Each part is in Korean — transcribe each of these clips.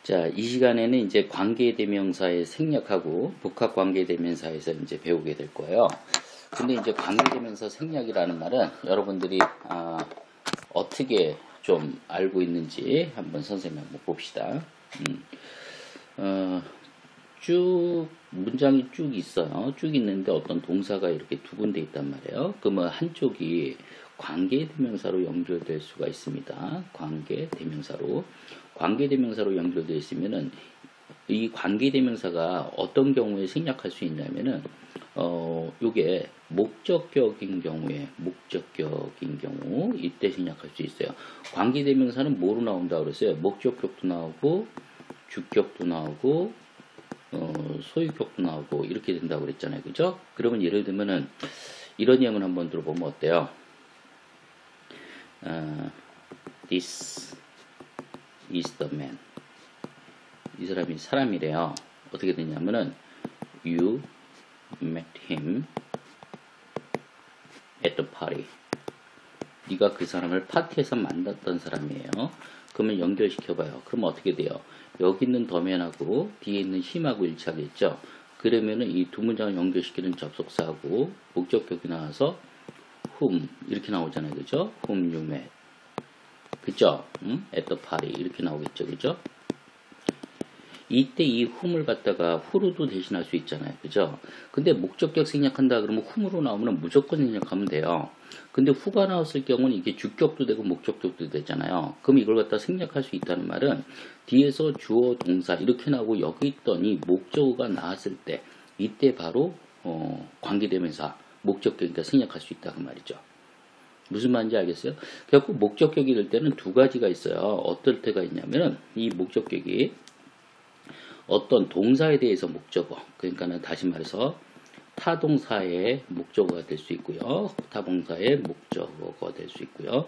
자, 이 시간에는 이제 관계대명사의 생략하고 복합관계대명사에서 이제 배우게 될 거예요. 근데 이제 관계대명사 생략이라는 말은 여러분들이 어떻게 좀 알고 있는지 한번 선생님 한번 봅시다. 문장이 쭉 있어요. 쭉 있는데 어떤 동사가 이렇게 두 군데 있단 말이에요. 그러면 한쪽이 관계대명사로 연결될 수가 있습니다. 관계대명사로 연결되어 있으면은 이 관계대명사가 어떤 경우에 생략할 수 있냐면은 요게 목적격인 경우 이때 생략할 수 있어요. 관계대명사는 뭐로 나온다고 그랬어요? 목적격도 나오고 주격도 나오고 소유격도 나오고 이렇게 된다고 그랬잖아요. 그죠? 그러면 예를 들면은 이런 예문 한번 들어보면 어때요? This is the man. 이 사람이 사람이래요. 어떻게 되냐면은 You met him at the party. 네가 그 사람을 파티에서 만났던 사람이에요. 그러면 연결시켜봐요. 그러면 어떻게 돼요? 여기 있는 더맨하고 뒤에 있는 him하고 일치하겠죠. 그러면은 이 두 문장을 연결시키는 접속사하고 목적격이 나와서 whom 이렇게 나오잖아요. 그죠? whom you met. 그죠? at the party 이렇게 나오겠죠. 그죠? 이때 이 whom을 갖다가 who로도 대신할 수 있잖아요. 그죠? 근데 목적격 생략한다 그러면 whom으로 나오면 무조건 생략하면 돼요. 근데 who가 나왔을 경우는 이게 주격도 되고 목적격도 되잖아요. 그럼 이걸 갖다 생략할 수 있다는 말은 뒤에서 주어 동사 이렇게 나오고 여기 있더니 목적어가 나왔을 때 이때 바로 관계대명사 목적격이니까 생략할 수 있다 그 말이죠. 무슨 말인지 알겠어요? 그래갖고 목적격이 될 때는 두 가지가 있어요. 어떨 때가 있냐면은 이 목적격이 어떤 동사에 대해서 목적어, 그러니까는 다시 말해서 타동사의 목적어가 될 수 있고요. 타동사의 목적어가 될 수 있고요.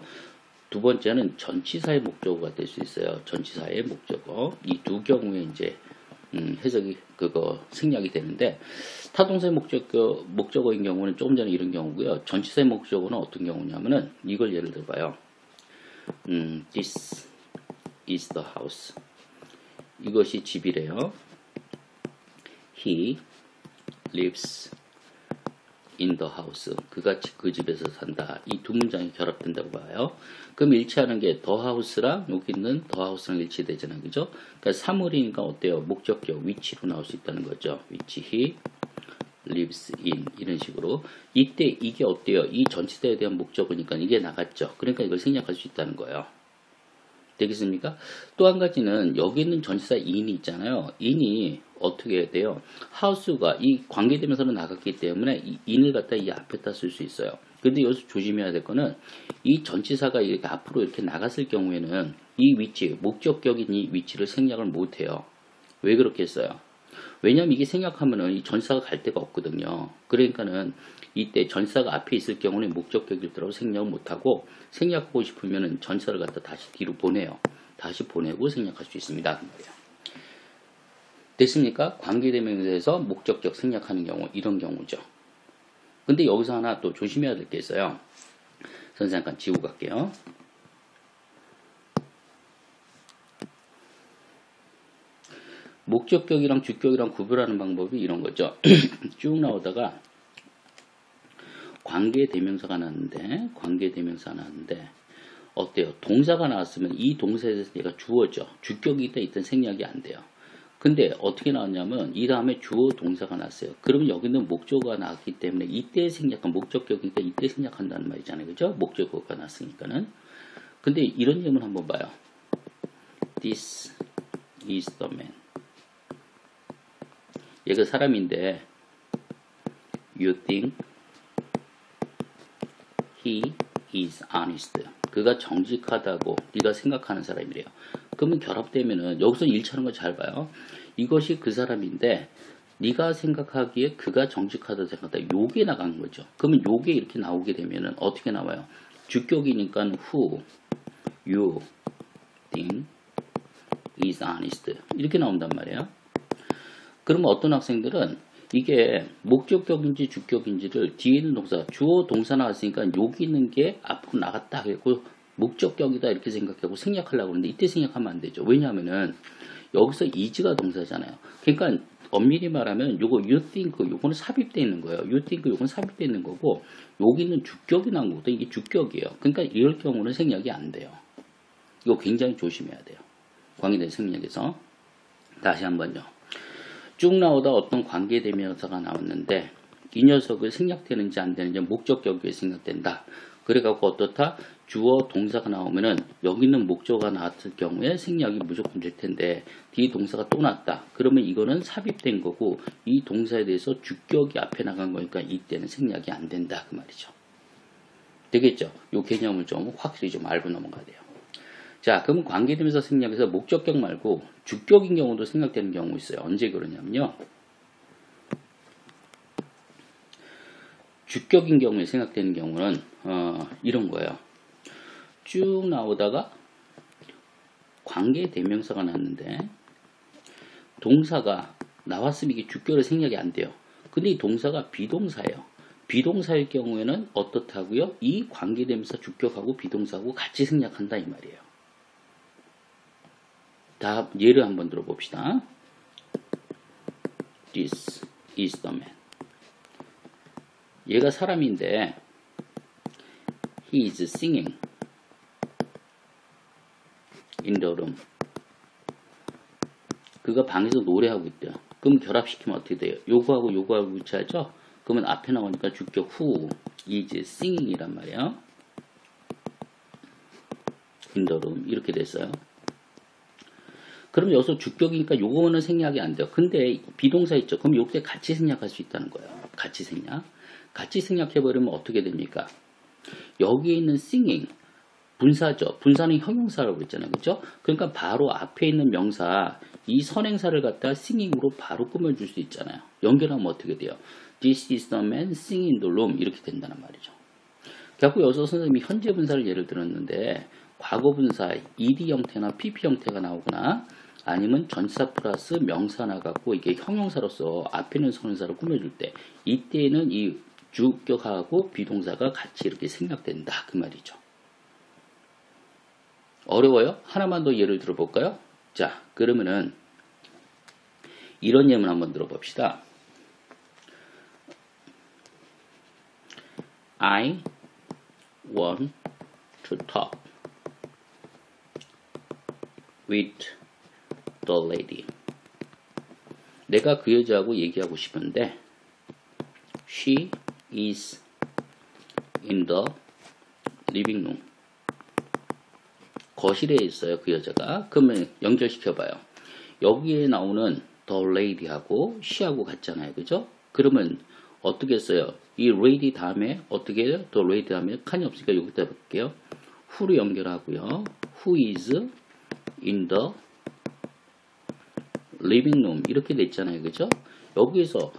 두 번째는 전치사의 목적어가 될 수 있어요. 전치사의 목적어. 이 두 경우에 이제 해석이 생략이 되는데 타동사의 목적어인 경우는 조금 전에 이런 경우고요. 전치사의 목적어는 어떤 경우냐면은 이걸 예를 들어봐요. This is the house. 이것이 집이래요. He lives in the house. 그가 그 집에서 산다. 이 두 문장이 결합된다고 봐요. 그럼 일치하는 게 the house랑 여기 있는 the house랑 일치되잖아요. 그죠? 그러니까 사물이니까 어때요? 목적격 위치로 나올 수 있다는 거죠. 위치 he lives in 이런 식으로. 이때 이게 어때요? 이 전치사에 대한 목적어니까 이게 나갔죠. 그러니까 이걸 생략할 수 있다는 거예요. 되겠습니까? 또 한 가지는 여기 있는 전치사 in이 있잖아요. in이 어떻게 해야 돼요? house가 이 관계되면서는 나갔기 때문에 이 in을 갖다 이 앞에다 쓸 수 있어요. 근데 여기서 조심해야 될 거는 이 전치사가 이렇게 앞으로 이렇게 나갔을 경우에는 이 위치, 목적격인 이 위치를 생략을 못 해요. 왜 그렇게 했어요? 왜냐면 이게 생략하면은 이 전치사가 갈 데가 없거든요. 그러니까는 이때 전치사가 앞에 있을 경우는 목적격일 때라고 생략을 못하고 생략하고 싶으면은 전치사를 갖다 다시 뒤로 보내요. 다시 보내고 생략할 수 있습니다. 그 말이에요. 됐습니까? 관계대명사에서 목적격 생략하는 경우 이런 경우죠. 근데 여기서 하나 또 조심해야 될 게 있어요. 선생님 잠깐 지우고 갈게요. 목적격이랑 주격이랑 구별하는 방법이 이런 거죠. 쭉 나오다가 관계대명사가 나왔는데 어때요? 동사가 나왔으면 이 동사에 대해서 얘가 주어죠. 주격이 있다 일단 생략이 안 돼요. 근데 어떻게 나왔냐면 이 다음에 주어 동사가 나왔어요. 그러면 여기는 목적어가 나왔기 때문에 이때 생략한 목적격이니까 이때 생략한다는 말이잖아요. 그죠? 목적어가 나왔으니까는. 근데 이런 예문 한번 봐요. This is the man. 얘가 사람인데 You think he is honest. 그가 정직하다고 네가 생각하는 사람이래요. 그러면 결합되면은 여기서 일치하는 거 잘 봐요. 이것이 그 사람인데 네가 생각하기에 그가 정직하다고 생각한다. 요게 나간 거죠. 그러면 요게 이렇게 나오게 되면은 어떻게 나와요? 주격이니까 who you think is honest 이렇게 나온단 말이에요. 그러면 어떤 학생들은 이게 목적격인지 주격인지를 뒤에 있는 동사, 주어 동사 나왔으니까 여기 있는 게 앞으로 나갔다 하고 목적격이다 이렇게 생각하고 생략하려고 하는데 이때 생략하면 안 되죠. 왜냐하면은 여기서 is가 동사잖아요. 그러니까 엄밀히 말하면 요거 you think 요거는 삽입되어 있는 거예요. you think 요거는 삽입되어 있는 거고 여기는 주격이 나온 거거든. 이게 주격이에요. 그러니까 이럴 경우는 생략이 안 돼요. 이거 굉장히 조심해야 돼요. 관계대 생략에서. 다시 한번요. 쭉 나오다 어떤 관계대명사가 나왔는데 이 녀석을 생략되는지 안 되는지 목적격에 생략된다. 그래갖고 어떻다? 주어 동사가 나오면은 여기는 목적어가 나왔을 경우에 생략이 무조건 될 텐데 뒤에 동사가 또 났다. 그러면 이거는 삽입된 거고 이 동사에 대해서 주격이 앞에 나간 거니까 이때는 생략이 안 된다. 그 말이죠. 되겠죠? 이 개념을 좀 확실히 좀 알고 넘어가야 돼요. 자, 그럼 관계대명사 생략에서 목적격 말고 주격인 경우도 생략되는 경우 있어요. 언제 그러냐면요. 주격인 경우에 생각되는 경우는 이런 거예요. 쭉 나오다가 관계대명사가 났는데 동사가 나왔으면 이게 주격으로 생략이 안 돼요. 근데 이 동사가 비동사예요. 비동사일 경우에는 어떻다고요? 이 관계대명사 주격하고 비동사하고 같이 생략한다 이 말이에요. 다 예를 한번 들어봅시다. This is the man. 얘가 사람인데 he is singing in the room. 그가 방에서 노래하고 있대요. 그럼 결합시키면 어떻게 돼요? 요거하고 요거하고 붙여야죠. 그러면 앞에 나오니까 주격 who is singing 이란 말이에요. in the room 이렇게 됐어요. 그럼 여기서 주격이니까 요거는 생략이 안 돼요. 근데 비동사 있죠. 그럼 요때 같이 생략할 수 있다는 거예요. 같이 생략. 같이 생략해버리면 어떻게 됩니까? 여기에 있는 singing, 분사죠. 분사는 형용사라고 그랬잖아요. 그죠? 그러니까 바로 앞에 있는 명사, 이 선행사를 갖다 singing으로 바로 꾸며줄 수 있잖아요. 연결하면 어떻게 돼요? This is the man singing in the room. 이렇게 된다는 말이죠. 그래서 여기서 선생님이 현재 분사를 예를 들었는데, 과거 분사, ed 형태나 pp 형태가 나오거나, 아니면 전치사 플러스 명사 나갖고 이게 형용사로서 앞에 있는 선행사를 꾸며줄 때, 이때는 이 주격하고 비동사가 같이 이렇게 생략된다. 그 말이죠. 어려워요? 하나만 더 예를 들어볼까요? 자, 그러면은 이런 예문 한번 들어봅시다. I want to talk with the lady. 내가 그 여자하고 얘기하고 싶은데 she is in the living room. 거실에 있어요. 그 여자가. 그러면 연결시켜봐요. 여기에 나오는 the lady하고 she하고 같잖아요. 그죠? 그러면 어떻게 써요? 이 lady 다음에 어떻게 해요? the lady 다음에 칸이 없으니까 여기다 볼게요. who로 연결하고요. who is in the living room 이렇게 됐잖아요. 그죠? 여기에서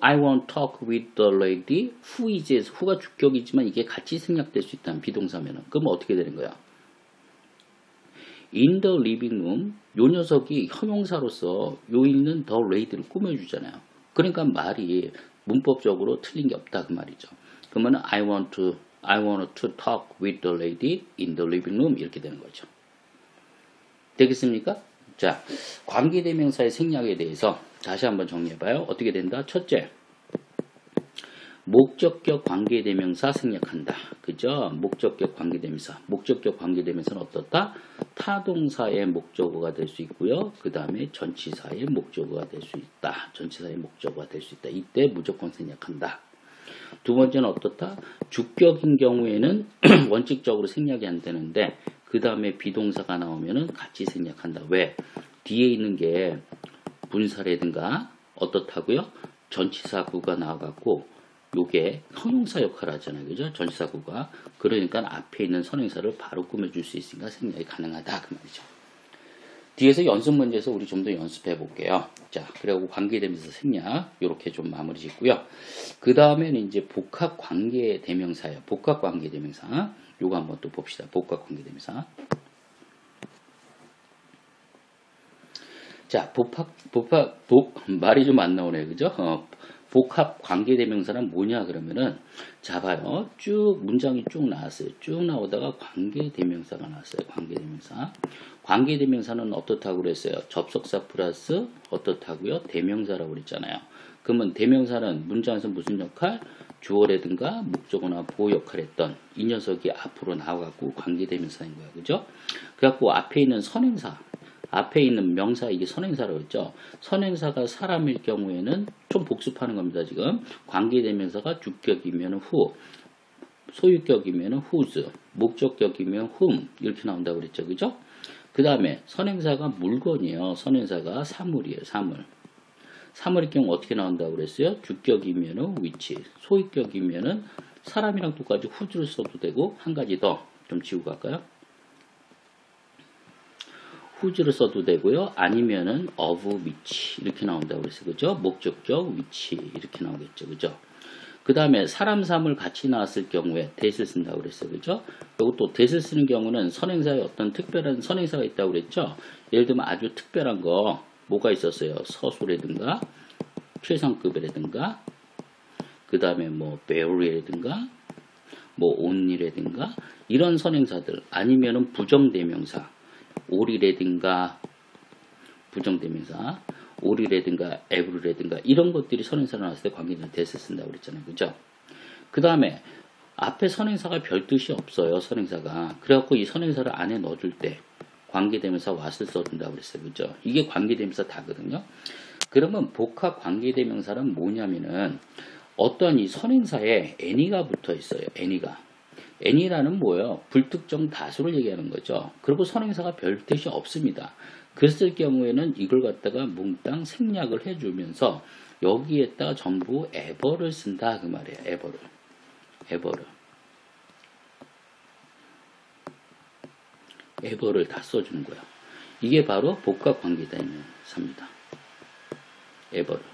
I want to talk with the lady who is who가 주격이지만 이게 같이 생략될 수 있다는 비동사면은 그러면 어떻게 되는 거야? in the living room 요 녀석이 형용사로서 요 있는 the lady를 꾸며주잖아요. 그러니까 말이 문법적으로 틀린 게 없다 그 말이죠. 그러면 I want to talk with the lady in the living room 이렇게 되는 거죠. 되겠습니까? 자, 관계대명사의 생략에 대해서 다시 한번 정리해봐요. 어떻게 된다? 첫째, 목적격 관계대명사 생략한다. 그죠? 목적격 관계대명사. 목적격 관계대명사는 어떻다? 타동사의 목적어가 될 수 있고요. 그 다음에 전치사의 목적어가 될 수 있다. 전치사의 목적어가 될 수 있다. 이때 무조건 생략한다. 두 번째는 어떻다? 주격인 경우에는 원칙적으로 생략이 안 되는데 그 다음에 비동사가 나오면은 같이 생략한다. 왜? 뒤에 있는 게 분사라든가 어떻다고요? 전치사구가 나와갖고 요게 형용사 역할을 하잖아요. 그죠? 전치사구가. 그러니까 앞에 있는 선행사를 바로 꾸며줄 수 있으니까 생략이 가능하다. 그 말이죠. 뒤에서 연습 문제에서 우리 좀 더 연습해 볼게요. 자, 그리고 관계대명사 생략 요렇게 좀 마무리 짓고요. 그 다음에는 이제 복합 관계대명사예요. 복합 관계대명사. 요거 한번 또 봅시다. 복합 관계대명사. 자, 말이 좀 안 나오네요. 그죠? 복합 관계대명사는 뭐냐 그러면은 자 봐요. 쭉 문장이 쭉 나왔어요. 쭉 나오다가 관계대명사가 나왔어요. 관계대명사. 관계대명사는 어떻다고 그랬어요? 접속사 플러스 어떻다고요? 대명사라고 그랬잖아요. 그러면 대명사는 문장에서 무슨 역할? 주어라든가 목적어나 보호 역할을 했던 이 녀석이 앞으로 나와갖고 관계대명사인 거야. 그죠? 그래갖고 앞에 있는 선행사, 앞에 있는 명사, 이게 선행사라고 했죠. 선행사가 사람일 경우에는 좀 복습하는 겁니다. 지금 관계대명사가 주격이면 who, 소유격이면 whose, 목적격이면 whom 이렇게 나온다고 그랬죠. 그죠? 그 다음에 선행사가 물건이에요. 선행사가 사물이에요. 사물. 사물의 경우 어떻게 나온다고 그랬어요? 주격이면은 which, 소유격이면은 사람이랑 똑같이 whose를 써도 되고, 한 가지 더 좀 지우고 갈까요? whose를 써도 되고요. 아니면은 of which 이렇게 나온다고 그랬어요. 그죠? 목적격 which 이렇게 나오겠죠. 그죠? 그 다음에 사람, 사물 같이 나왔을 경우에 that을 쓴다고 그랬어요. 그죠? 그리고 또 that을 쓰는 경우는 선행사에 어떤 특별한 선행사가 있다고 그랬죠? 예를 들면 아주 특별한 거 뭐가 있었어요? 서술이라든가 최상급이라든가 그 다음에 뭐 bear이라든가 뭐 only라든가 이런 선행사들 아니면은 부정대명사 all이라든가 부정대명사 all이라든가 every라든가 이런 것들이 선행사로 나왔을 때 관계대명사 that을 쓴다고 그랬잖아요. 그죠? 그 다음에 앞에 선행사가 별 뜻이 없어요. 선행사가. 그래갖고 이 선행사를 안에 넣어줄 때 관계대명사 what을 써준다고 그랬어요. 그죠? 이게 관계대명사 다거든요. 그러면 복합 관계대명사는 뭐냐면은 어떤 이 선행사에 any가 붙어 있어요. any라는 뭐예요? 불특정 다수를 얘기하는 거죠. 그리고 선행사가 별 뜻이 없습니다. 그랬을 경우에는 이걸 갖다가 몽땅 생략을 해주면서 여기에다가 전부 ever를 쓴다 그 말이에요. ever를 다 써주는 거예요. 이게 바로 복합 관계대명사입니다. ever를.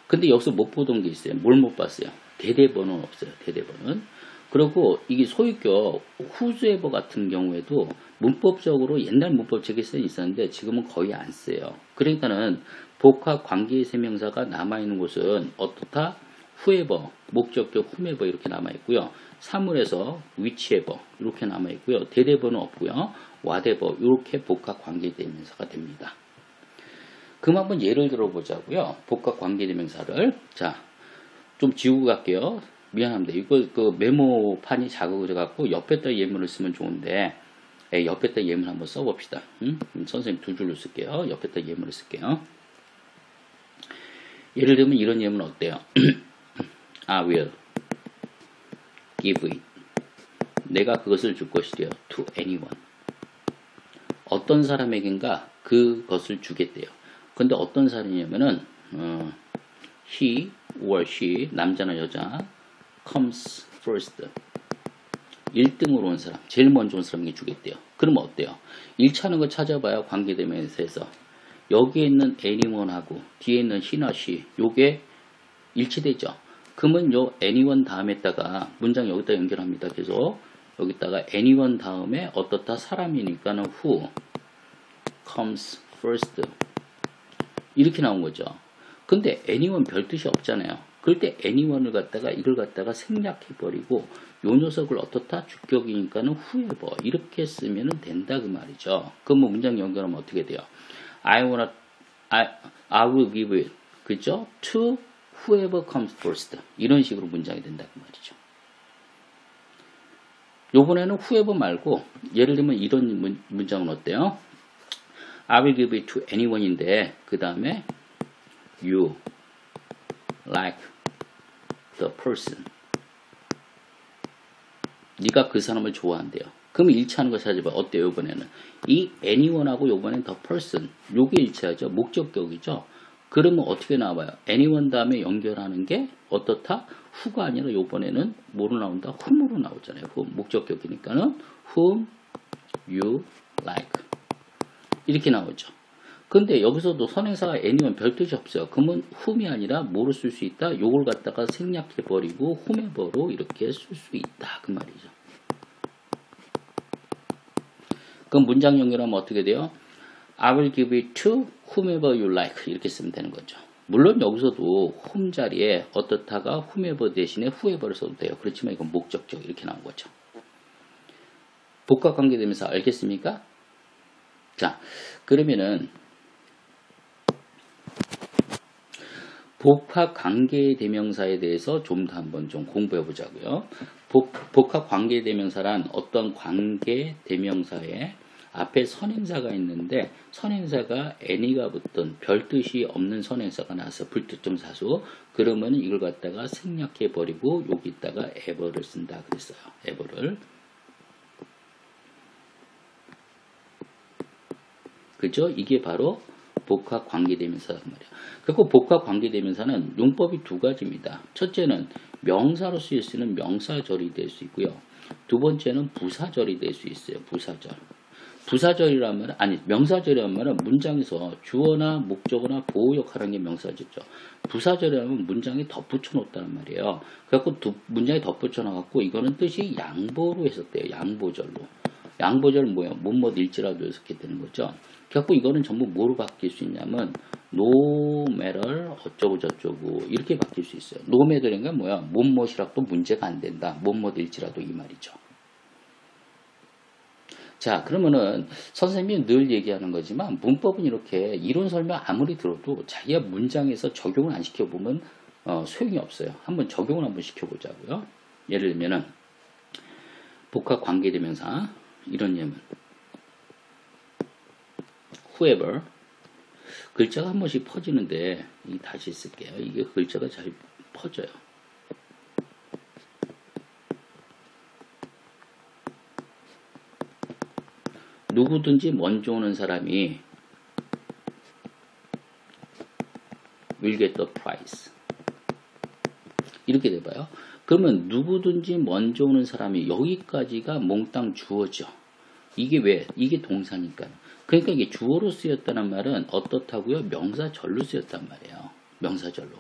근데 여기서 못 보던 게 있어요. 뭘 못 봤어요? 대대번호는 없어요. 대대번호는. 그리고 이게 소유격 whosoever 같은 경우에도 문법적으로 옛날 문법책에 써 있었는데 지금은 거의 안 써요. 그러니까는 복합 관계대명사가 남아있는 곳은 어떻다? whoever, 목적격 whomever 이렇게 남아있고요. 사물에서 whichever 이렇게 남아있고요. 대대번호 없고요. whatever 이렇게 복합 관계대명사가 됩니다. 그럼 한번 예를 들어보자고요. 복합 관계대명사를. 자, 좀 지우고 갈게요. 미안합니다. 이거 그 메모판이 작아져 갖고 옆에다 예문을 쓰면 좋은데 옆에다 예문 한번 써봅시다. 선생님 두 줄로 쓸게요. 옆에다 예문을 쓸게요. 예를 들면 이런 예문 어때요? I will give it. 내가 그것을 줄 것이래요. To anyone. 어떤 사람에겐가 그것을 주겠대요. 근데 어떤 사람이냐면은 he or she, 남자나 여자, comes first. 1등으로 온 사람, 제일 먼저 온 사람에게 주겠대요. 그러면 어때요? 1차 하는 거 찾아봐요. 관계대명사에서. 여기에 있는 anyone하고 뒤에 있는 he나 she, 요게 일치되죠. 그러면 요 anyone 다음에다가 문장 여기다 연결합니다. 계속 여기다가 anyone 다음에 어떻다 사람이니까는 who comes first 이렇게 나온 거죠. 근데 anyone 별 뜻이 없잖아요. 그럴 때 anyone을 갖다가 이걸 갖다가 생략해버리고 요 녀석을 어떻다 주격이니까는 whoever 이렇게 쓰면 된다 그 말이죠. 그럼 뭐 문장 연결하면 어떻게 돼요? I will give it 그죠? To whoever comes first 이런 식으로 문장이 된다 그 말이죠. 요번에는 whoever 말고 예를 들면 이런 문장은 어때요? I will give it to anyone인데 그 다음에 you like the person. 네가 그 사람을 좋아한대요. 그럼 일치하는 거 찾아봐. 어때요 이번에는? 이 anyone하고 요번엔 the person. 요게 일치하죠. 목적격이죠. 그러면 어떻게 나와요? anyone 다음에 연결하는 게 어떻다? who가 아니라 요번에는 뭐로 나온다? whom으로 나오잖아요. whom. 목적격이니까는 whom you like. 이렇게 나오죠. 근데 여기서도 선행사가 anyone 별 뜻이 없어요. 그러면 whom이 아니라 뭐로 쓸 수 있다? 요걸 갖다가 생략해버리고 whomever로 이렇게 쓸 수 있다. 그 말이죠. 그럼 문장 연결하면 어떻게 돼요? I will give it to whomever you like. 이렇게 쓰면 되는 거죠. 물론 여기서도 whom 자리에 어떻다가 whomever 대신에 whoever를 써도 돼요. 그렇지만 이건 목적격 이렇게 나온 거죠. 복합관계대명사 알겠습니까? 자, 그러면은 복합 관계 대명사에 대해서 좀 더 한번 좀 공부해 보자고요. 복합 관계 대명사란 어떤 관계 대명사에 앞에 선행사가 있는데 선행사가 any가 붙든 별 뜻이 없는 선행사가 나와서 불특정 사수, 그러면 이걸 갖다가 생략해 버리고 여기다가 ever를 쓴다 그랬어요. ever를. 그죠? 이게 바로 복합 관계대명사란 말이야. 그리고 복합 관계대명사는 용법이 두 가지입니다. 첫째는 명사로 쓰일 수 있는 명사절이 될 수 있고요. 두 번째는 부사절이 될 수 있어요. 부사절. 부사절이라면 아니 명사절이라는 말은 문장에서 주어나 목적어나 보호 역할을 하는 게 명사절이죠. 부사절이라면 문장에 덧붙여 놓았다는 말이에요. 그래갖고 문장에 덧붙여 놔갖고 이거는 뜻이 양보로 해석돼요. 양보절로. 양보절은 뭐예요? 뭐뭐 일지라도 이렇게 되는 거죠. 그래갖고 이거는 전부 뭐로 바뀔 수 있냐면 no matter 어쩌고 저쩌고 이렇게 바뀔 수 있어요. no matter인가 뭐야? 뭐뭐이라도 문제가 안 된다. 뭐뭐 일지라도 이 말이죠. 자, 그러면은 선생님이 늘 얘기하는 거지만 문법은 이렇게 이론 설명 아무리 들어도 자기가 문장에서 적용을 안 시켜보면 소용이 없어요. 한번 적용을 한번 시켜보자고요. 예를 들면은 복합 관계대명사 이런 예문 whoever 글자가 한 번씩 퍼지는데 다시 쓸게요. 이게 글자가 잘 퍼져요. 누구든지 먼저 오는 사람이 will get the prize. 이렇게 돼봐요. 그러면 누구든지 먼저 오는 사람이 여기까지가 몽땅 주어죠. 이게 왜? 이게 동사니까요. 그러니까 이게 주어로 쓰였다는 말은 어떻다고요? 명사절로 쓰였단 말이에요. 명사절로.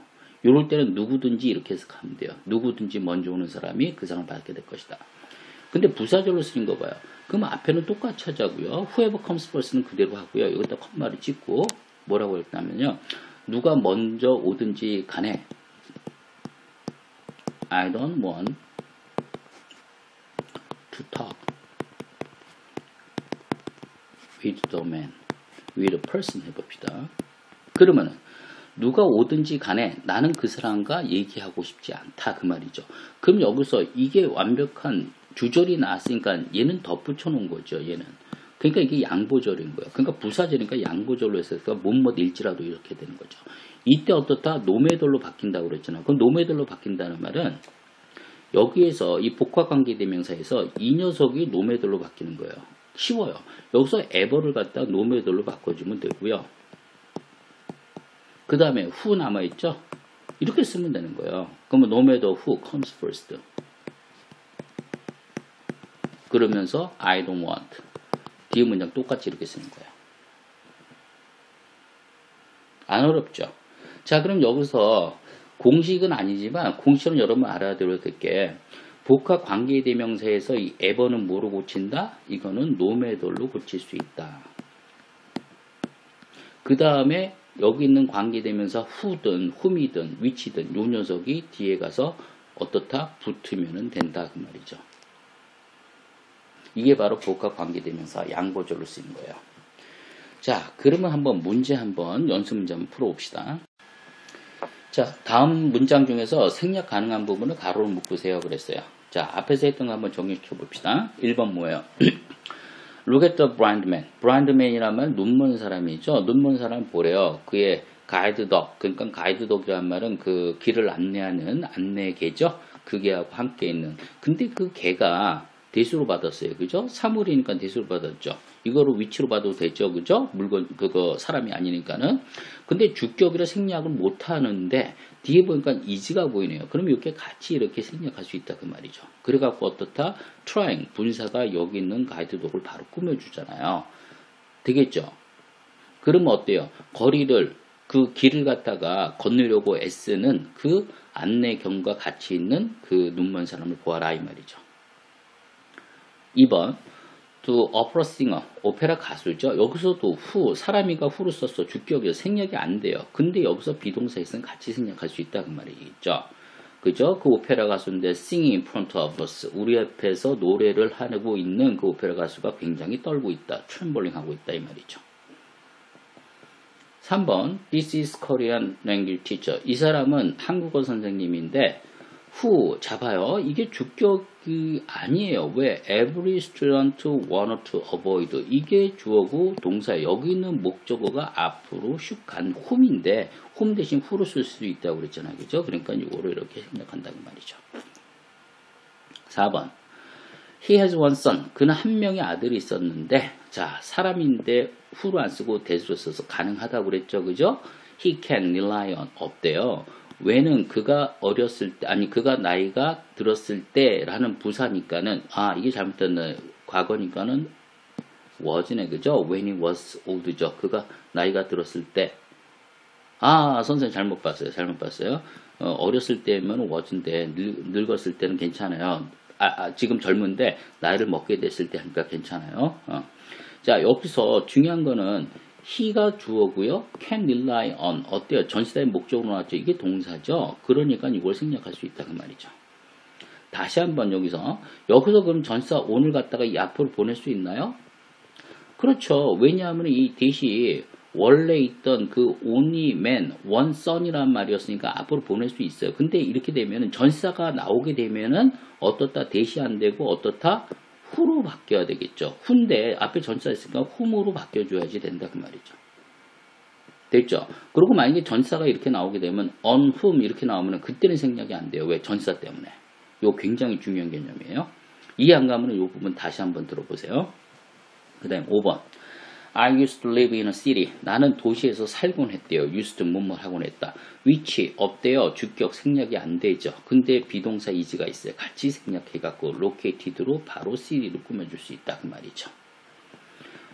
이럴 때는 누구든지 이렇게 해서 가면 돼요. 누구든지 먼저 오는 사람이 그 상을 받게 될 것이다. 근데 부사절로 쓰인 거 봐요. 그럼 앞에는 똑같이 하자고요. whoever comes first는 그대로 하고요. 여기다 컴마를 찍고 뭐라고 했냐면요. 누가 먼저 오든지 간에 I don't want to talk with the man, with a person 해봅시다. 그러면은 누가 오든지 간에 나는 그 사람과 얘기하고 싶지 않다 그 말이죠. 그럼 여기서 이게 완벽한 주절이 나왔으니까 얘는 덧붙여 놓은 거죠. 얘는. 그러니까 이게 양보절인 거예요. 그러니까 부사절이니까 양보절로 해서 뭐뭐 일지라도 이렇게 되는 거죠. 이때 어떻다? 노매돌로 바뀐다고 그랬잖아요. 그럼 노매돌로 바뀐다는 말은 여기에서 이 복합관계대명사에서 이 녀석이 노매돌로 바뀌는 거예요. 쉬워요. 여기서 ever를 갖다 노매돌로 바꿔주면 되고요. 그 다음에 who 남아있죠? 이렇게 쓰면 되는 거예요. 그러면 no matter who comes first. 그러면서 I don't want. 뒤에 문장 똑같이 이렇게 쓰는 거예요. 안 어렵죠? 자, 그럼 여기서 공식은 아니지만 공식은 여러분 알아야 될 게 복합 관계대명사에서 이 ever는 뭐로 고친다? 이거는 no matter로 고칠 수 있다. 그 다음에 여기 있는 관계대명사 who든 whom이든 which든 요 녀석이 뒤에 가서 어떻다? 붙으면 된다 그 말이죠. 이게 바로 복합 관계대명사 양보절로 쓰인 거예요. 자, 그러면 한번 문제 한번 연습 문제 한번 풀어봅시다. 자, 다음 문장 중에서 생략 가능한 부분을 가로로 묶으세요 그랬어요. 자, 앞에서 했던 거 한번 정리시켜 봅시다. 1번 뭐예요? Look at the blind man. blind man이라면 눈먼 사람이죠. 눈먼 사람 보래요. 그의 가이드덕, 그러니까 가이드덕이라는 말은 그 길을 안내하는 안내개죠. 그 개하고 함께 있는. 근데 그 개가 대수로 받았어요. 그죠? 사물이니까 대수로 받았죠. 이거를 위치로 봐도 되죠. 그죠? 물건, 그거 사람이 아니니까는. 근데 주격이라 생략을 못 하는데 뒤에 보니까 is가 보이네요. 그럼 이렇게 같이 이렇게 생략할 수 있다 그 말이죠. 그래갖고 어떻다? trying, 분사가 여기 있는 가이드독을 바로 꾸며주잖아요. 되겠죠? 그러면 어때요? 거리를 그 길을 갖다가 건너려고 애쓰는 그 안내경과 같이 있는 그 눈먼 사람을 보아라 이 말이죠. 2번 to opera singer, 오페라 가수죠. 여기서도 who, 사람이가 who로 썼어. 주격이요. 생략이 안 돼요. 근데 여기서 비동사 있으면 같이 생략할 수 있다 그 말이죠. 그죠? 그 오페라 가수인데 singing in front of us. 우리 앞에서 노래를 하고 있는 그 오페라 가수가 굉장히 떨고 있다. 트렘블링 하고 있다 이 말이죠. 3번 This is Korean language teacher. 이 사람은 한국어 선생님인데 who 잡아요. 이게 주격이 아니에요. 왜? Every student want to avoid. 이게 주어고 동사. 여기 있는 목적어가 앞으로 슉 간 whom인데 whom 대신 who로 쓸 수도 있다고 그랬잖아요. 그죠? 그러니까 이거를 이렇게 생각한다는 말이죠. 4번 He has one son. 그는 한 명의 아들이 있었는데 자 사람인데 who로 안 쓰고 that으로 써서 가능하다고 그랬죠. 그죠? He can rely on 없대요. 왜는 그가 어렸을 때 아니 그가 나이가 들었을 때라는 부사니까는 이게 잘못된 과거니까는 was네. 그죠? When he was old죠. 그가 나이가 들었을 때 선생님 잘못 봤어요. 어렸을 때면 was인데 늙었을 때는 괜찮아요. 지금 젊은데 나이를 먹게 됐을 때 하니까 괜찮아요. 자 여기서 중요한 거는 he가 주어고요. can rely on 어때요? 전치사의 목적으로 나왔죠. 이게 동사죠. 그러니까 이걸 생략할 수 있다 그 말이죠. 다시 한번 여기서 그럼 전치사 on을 갖다가 이 앞으로 보낼 수 있나요? 그렇죠. 왜냐하면 이 대시 원래 있던 그 only man, one son이란 말이었으니까 앞으로 보낼 수 있어요. 근데 이렇게 되면은 전치사가 나오게 되면은 어떻다 대시 안 되고 어떻다 who로 바뀌어야 되겠죠. who인데 앞에 전치사 있으니까 whom으로 바뀌어줘야지 된다 그 말이죠. 됐죠? 그리고 만약에 전치사가 이렇게 나오게 되면 on whom 이렇게 나오면 그때는 생략이 안 돼요. 왜? 전치사 때문에. 이거 굉장히 중요한 개념이에요. 이해 안 가면 이 부분 다시 한번 들어보세요. 그 다음 5번 I used to live in a city. 나는 도시에서 살곤 했대요. used 뭐뭐 하곤 했다. which 없대요. 주격 생략이 안 되죠. 근데 비동사 is가 있어요. 같이 생략해갖고 located로 바로 city로 꾸며줄 수 있다. 그 말이죠.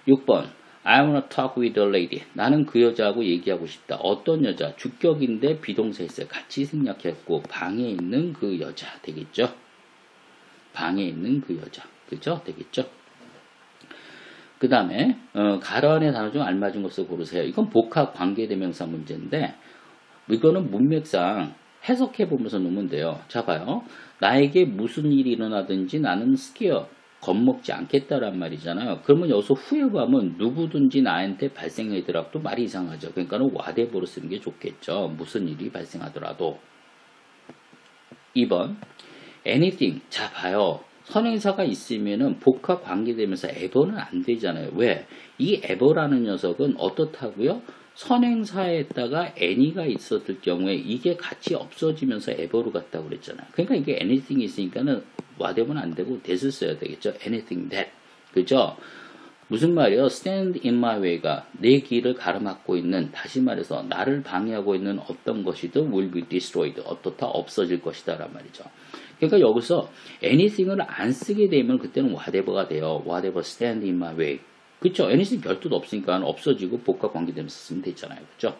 6번 I wanna talk with a lady. 나는 그 여자하고 얘기하고 싶다. 어떤 여자? 주격인데 비동사 있어요. 같이 생략했고 방에 있는 그 여자 되겠죠. 방에 있는 그 여자. 그죠? 되겠죠? 그 다음에 가로 안의 단어 중 알맞은 것을 고르세요. 이건 복합 관계대명사 문제인데 이거는 문맥상 해석해 보면서 놓으면 돼요. 자 봐요. 나에게 무슨 일이 일어나든지 나는 스퀘어 겁먹지 않겠다란 말이잖아요. 그러면 여기서 후에 가면 누구든지 나한테 발생하더라도 말이 이상하죠. 그러니까는 whatever로 쓰는 게 좋겠죠. 무슨 일이 발생하더라도. 2번 anything. 자 봐요. 선행사가 있으면은 복합 관계되면서 ever는 안 되잖아요. 왜? 이 ever라는 녀석은 어떻다고요? 선행사에다가 any가 있었을 경우에 이게 같이 없어지면서 ever로 갔다고 그랬잖아요. 그러니까 이게 anything이 있으니까는 whatever는 안 되고 that을 써야 되겠죠. anything that. 그죠? 무슨 말이에요? stand in my way가 내 길을 가로막고 있는, 다시 말해서 나를 방해하고 있는 어떤 것이든 will be destroyed. 어떻다 없어질 것이다 란 말이죠. 그러니까 여기서 anything을 안 쓰게 되면 그때는 whatever가 돼요. whatever stand in my way. 그쵸? anything 별도도 없으니까 없어지고 복합 관계되면서 쓰면 되잖아요. 그쵸?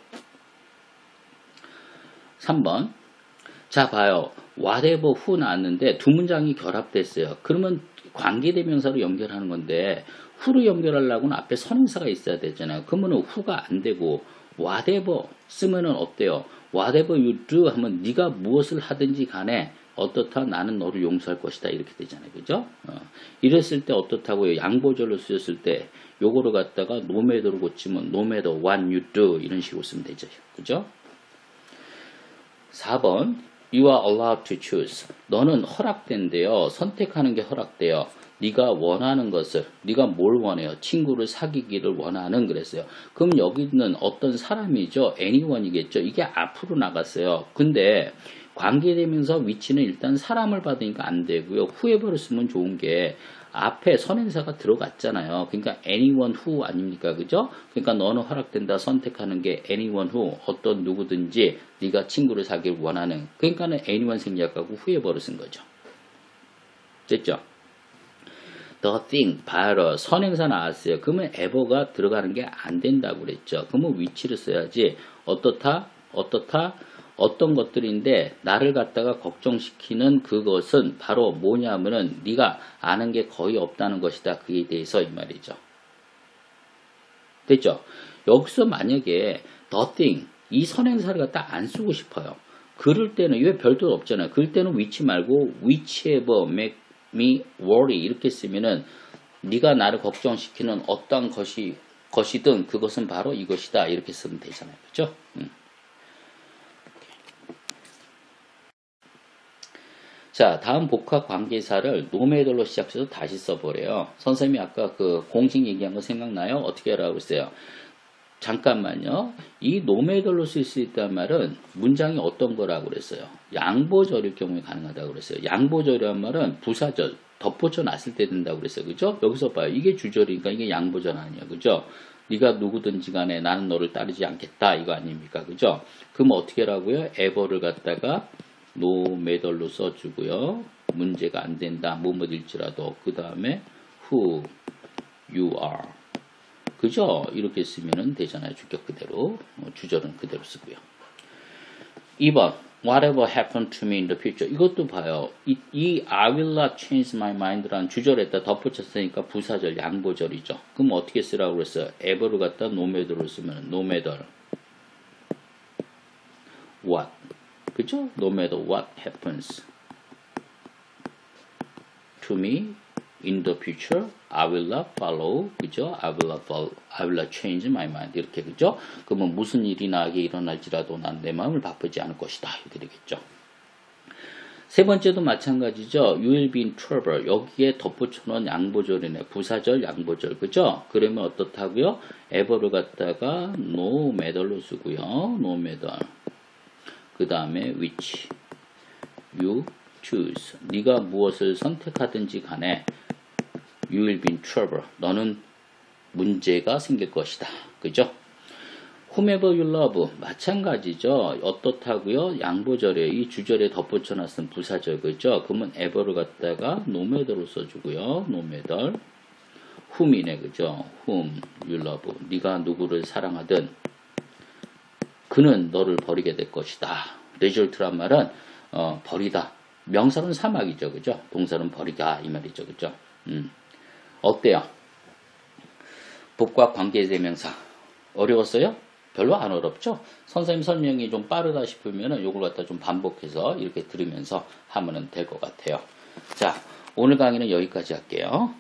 3번. 자, 봐요. whatever who 나왔는데 두 문장이 결합됐어요. 그러면 관계대명사로 연결하는 건데 who로 연결하려고는 앞에 선행사가 있어야 되잖아요. 그러면 who가 안 되고 whatever 쓰면은 어때요? whatever you do 하면 네가 무엇을 하든지 간에 어떻다 나는 너를 용서할 것이다 이렇게 되잖아요. 그죠? 이랬을 때 어떻다고요? 양보절로 쓰였을 때 요거를 갖다가 no matter로 고치면 no matter what you do 이런 식으로 쓰면 되죠. 그죠? 4번 You are allowed to choose. 너는 허락된대요. 선택하는 게 허락돼요. 네가 원하는 것을, 네가 뭘 원해요? 친구를 사귀기를 원하는 그랬어요. 그럼 여기 있는 어떤 사람이죠? anyone이겠죠? 이게 앞으로 나갔어요. 근데 관계대명사 위치는 일단 사람을 받으니까 안 되고요. whoever를 쓰면 좋은 게 앞에 선행사가 들어갔잖아요. 그러니까 anyone who 아닙니까? 그죠? 그러니까 너는 허락된다 선택하는 게 anyone who 어떤 누구든지 네가 친구를 사귀길 원하는, 그러니까는 anyone 생략하고 whoever를 쓴 거죠. 됐죠? The thing, 바로 선행사 나왔어요. 그러면 ever가 들어가는 게 안 된다고 그랬죠. 그러면 위치를 써야지. 어떻다? 어떤 것들인데 나를 갖다가 걱정시키는 그것은 바로 뭐냐면은 네가 아는 게 거의 없다는 것이다. 그에 대해서 이 말이죠. 됐죠? 여기서 만약에 the thing 이 선행사를 갖다 안 쓰고 싶어요. 그럴 때는 왜 별도 없잖아요. 그럴 때는 which 말고 whichever make me worry 이렇게 쓰면은 네가 나를 걱정시키는 어떤 것이든 그것은 바로 이것이다 이렇게 쓰면 되잖아요. 그렇죠? 자, 다음 복합 관계사를 노매들로 시작해서 다시 써보래요. 선생님이 아까 그 공식 얘기한 거 생각나요? 어떻게 하라고 했어요? 잠깐만요. 이 노매들로 쓸 수 있다는 말은 문장이 어떤 거라고 그랬어요? 양보절일 경우에 가능하다고 그랬어요. 양보절이란 말은 부사절, 덧붙여 놨을 때 된다고 그랬어요. 그죠? 여기서 봐요. 이게 주절이니까 이게 양보절 아니야. 그죠? 네가 누구든지 간에 나는 너를 따르지 않겠다. 이거 아닙니까? 그죠? 그럼 어떻게 하라고요? ever를 갖다가 no matter로 써주고요. 문제가 안 된다. 뭐뭐일지라도 그 다음에 who you are. 그죠? 이렇게 쓰면 되잖아요. 주격 그대로. 주절은 그대로 쓰고요. 2번 Whatever happened to me in the future. 이것도 봐요. 이 I will not change my mind라는 주절에다 덧붙였으니까 부사절, 양보절이죠. 그럼 어떻게 쓰라고 그랬어요? ever를 갖다 no matter로 쓰면 no matter what. 그죠? No matter what happens to me in the future, I will not follow. 그죠? I will not change my mind. 이렇게, 그죠? 그러면 무슨 일이 나에게 일어날지라도 난 내 마음을 바꾸지 않을 것이다. 이렇게 되겠죠. 세 번째도 마찬가지죠. You will be in trouble. 여기에 덧붙여놓은 양보절이네. 부사절, 양보절. 그죠? 그러면 어떻다고요? ever를 갖다가 no matter로 쓰고요. no matter. 그 다음에 which you choose. 네가 무엇을 선택하든지 간에 you will be in trouble. 너는 문제가 생길 것이다. 그죠? whomever you love. 마찬가지죠. 어떻다고요? 양보절에 이 주절에 덧붙여놨은 부사절. 그죠? 그러면 ever를 갖다가 no matter로 써주고요. no matter. whom이네. 그죠? whom you love. 네가 누구를 사랑하든 그는 너를 버리게 될 것이다. result란 말은 버리다. 명사는 사막이죠. 그죠? 동사는 버리다. 이 말이죠. 그죠? 어때요? 복과 관계대명사. 어려웠어요? 별로 안 어렵죠? 선생님 설명이 좀 빠르다 싶으면 이걸 갖다 좀 반복해서 이렇게 들으면서 하면 될 것 같아요. 자, 오늘 강의는 여기까지 할게요.